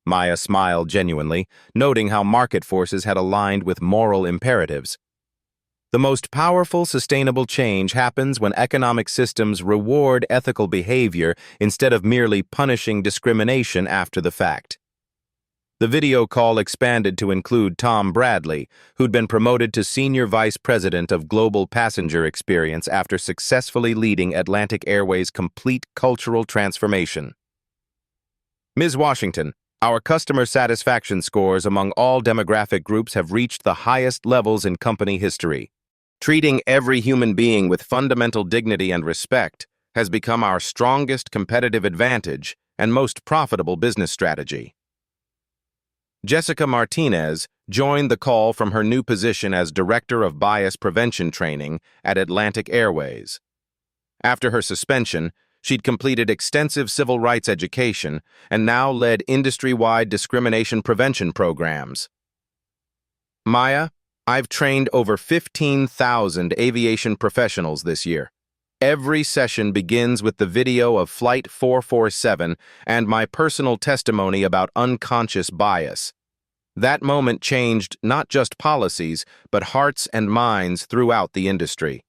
Maya smiled genuinely, noting how market forces had aligned with moral imperatives. The most powerful sustainable change happens when economic systems reward ethical behavior instead of merely punishing discrimination after the fact. The video call expanded to include Tom Bradley, who'd been promoted to Senior Vice President of Global Passenger Experience after successfully leading Atlantic Airways' complete cultural transformation. Ms. Washington, our customer satisfaction scores among all demographic groups have reached the highest levels in company history. Treating every human being with fundamental dignity and respect has become our strongest competitive advantage and most profitable business strategy. Jessica Martinez joined the call from her new position as Director of Bias Prevention Training at Atlantic Airways. After her suspension, she'd completed extensive civil rights education and now led industry-wide discrimination prevention programs. Maya, I've trained over 15,000 aviation professionals this year. Every session begins with the video of Flight 447 and my personal testimony about unconscious bias. That moment changed not just policies, but hearts and minds throughout the industry.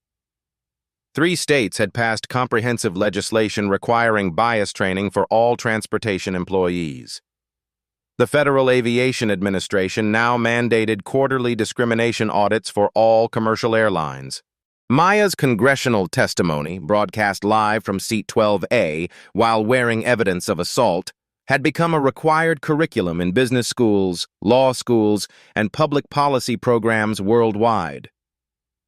3 states had passed comprehensive legislation requiring bias training for all transportation employees. The Federal Aviation Administration now mandated quarterly discrimination audits for all commercial airlines. Maya's congressional testimony, broadcast live from seat 12A while wearing evidence of assault, had become a required curriculum in business schools, law schools, and public policy programs worldwide.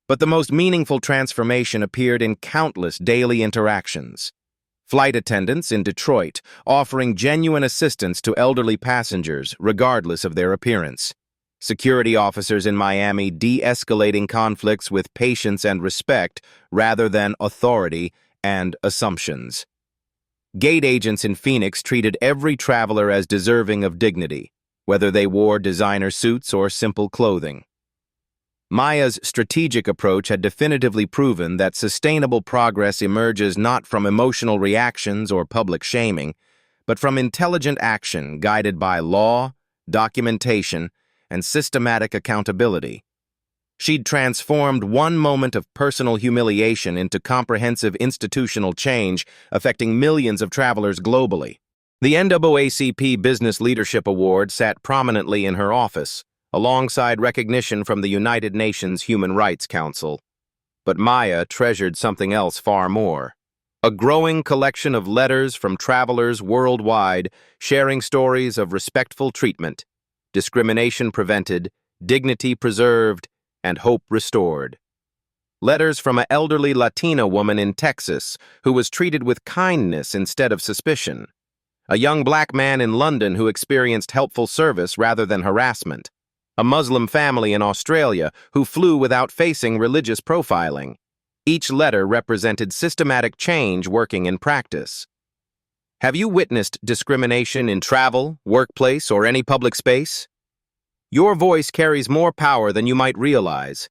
But the most meaningful transformation appeared in countless daily interactions. Flight attendants in Detroit offering genuine assistance to elderly passengers regardless of their appearance. Security officers in Miami de-escalating conflicts with patience and respect rather than authority and assumptions. Gate agents in Phoenix treated every traveler as deserving of dignity, whether they wore designer suits or simple clothing. Maya's strategic approach had definitively proven that sustainable progress emerges not from emotional reactions or public shaming, but from intelligent action guided by law, documentation, and systematic accountability. She'd transformed one moment of personal humiliation into comprehensive institutional change affecting millions of travelers globally. The NAACP Business Leadership Award sat prominently in her office, alongside recognition from the United Nations Human Rights Council. But Maya treasured something else far more. A growing collection of letters from travelers worldwide sharing stories of respectful treatment, discrimination prevented, dignity preserved, and hope restored. Letters from an elderly Latina woman in Texas who was treated with kindness instead of suspicion. A young black man in London who experienced helpful service rather than harassment. A Muslim family in Australia who flew without facing religious profiling. Each letter represented systematic change working in practice. Have you witnessed discrimination in travel, workplace, or any public space? Your voice carries more power than you might realize.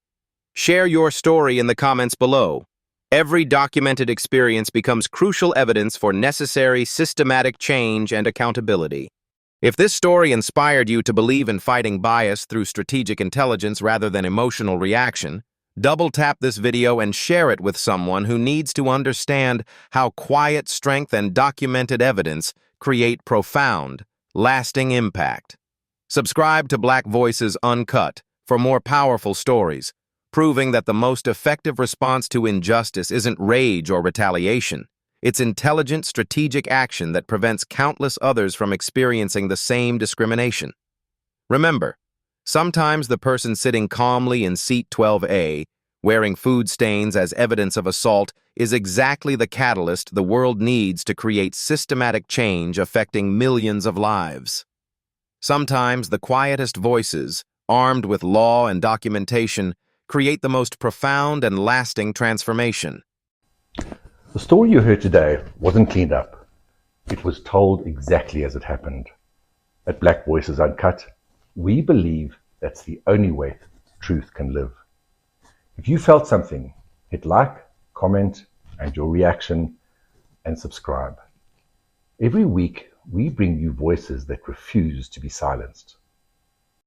Share your story in the comments below. Every documented experience becomes crucial evidence for necessary systematic change and accountability. If this story inspired you to believe in fighting bias through strategic intelligence rather than emotional reaction, double tap this video and share it with someone who needs to understand how quiet strength and documented evidence create profound, lasting impact. Subscribe to Black Voices Uncut for more powerful stories, proving that the most effective response to injustice isn't rage or retaliation. It's intelligent, strategic action that prevents countless others from experiencing the same discrimination. Remember, sometimes the person sitting calmly in seat 12A, wearing food stains as evidence of assault, is exactly the catalyst the world needs to create systematic change affecting millions of lives. Sometimes the quietest voices, armed with law and documentation, create the most profound and lasting transformation. The story you heard today wasn't cleaned up. It was told exactly as it happened. At Black Voices Uncut, we believe that's the only way truth can live. If you felt something, hit like, comment, and your reaction, and subscribe. Every week, we bring you voices that refuse to be silenced.